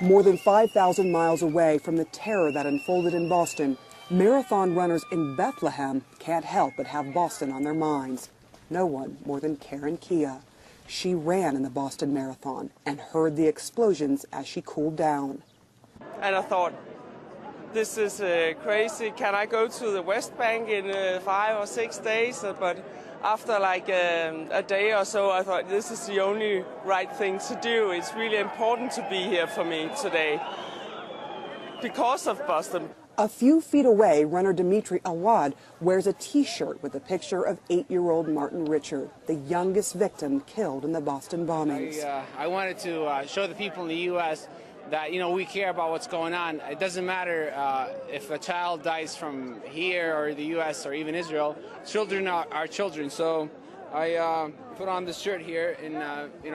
More than 5,000 miles away from the terror that unfolded in Boston, marathon runners in Bethlehem can't help but have Boston on their minds. No one more than Karen Kia. She ran in the Boston Marathon and heard the explosions as she cooled down. And I thought, this is crazy. Can I go to the West Bank in 5 or 6 days? But after like a day or so, I thought this is the only right thing to do. It's really important to be here for me today because of Boston. A few feet away, runner Dimitri Awad wears a T-shirt with a picture of 8-year-old Martin Richard, the youngest victim killed in the Boston bombings. I wanted to show the people in the U.S. that, we care about what's going on. It doesn't matter if a child dies from here or the U.S. or even Israel. Children are children. So I put on this shirt here in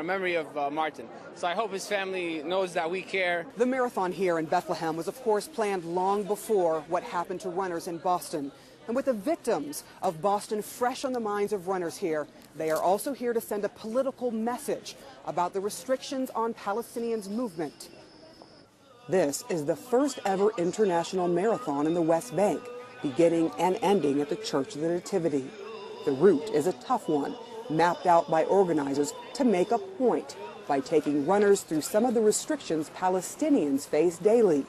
memory of Martin. So I hope his family knows that we care. The marathon here in Bethlehem was, of course, planned long before what happened to runners in Boston. And with the victims of Boston fresh on the minds of runners here, they are also here to send a political message about the restrictions on Palestinians' movement. This is the first ever international marathon in the West Bank, beginning and ending at the Church of the Nativity. The route is a tough one, mapped out by organizers to make a point by taking runners through some of the restrictions Palestinians face daily.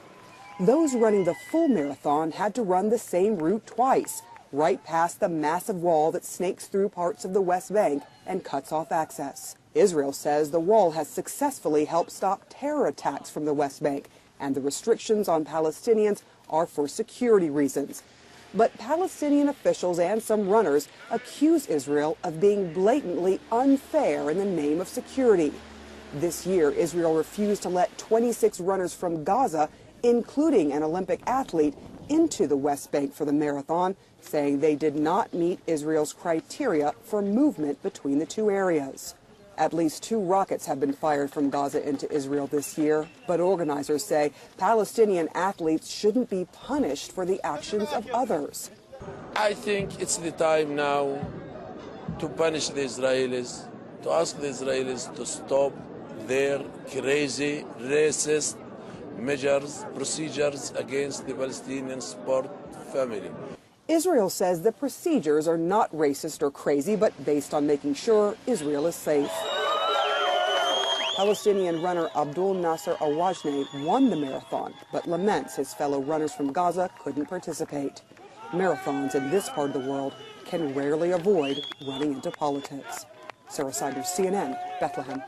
Those running the full marathon had to run the same route twice, right past the massive wall that snakes through parts of the West Bank and cuts off access. Israel says the wall has successfully helped stop terror attacks from the West Bank, and the restrictions on Palestinians are for security reasons. But Palestinian officials and some runners accuse Israel of being blatantly unfair in the name of security. This year, Israel refused to let 26 runners from Gaza, including an Olympic athlete, into the West Bank for the marathon, saying they did not meet Israel's criteria for movement between the two areas. At least 2 rockets have been fired from Gaza into Israel this year, but organizers say Palestinian athletes shouldn't be punished for the actions of others. I think it's the time now to punish the Israelis, to ask the Israelis to stop their crazy, racist measures, procedures against the Palestinian sport family. Israel says the procedures are not racist or crazy, but based on making sure Israel is safe. Palestinian runner Abdul Nasser Awajne won the marathon, but laments his fellow runners from Gaza couldn't participate. Marathons in this part of the world can rarely avoid running into politics. Sarah Siders, CNN, Bethlehem.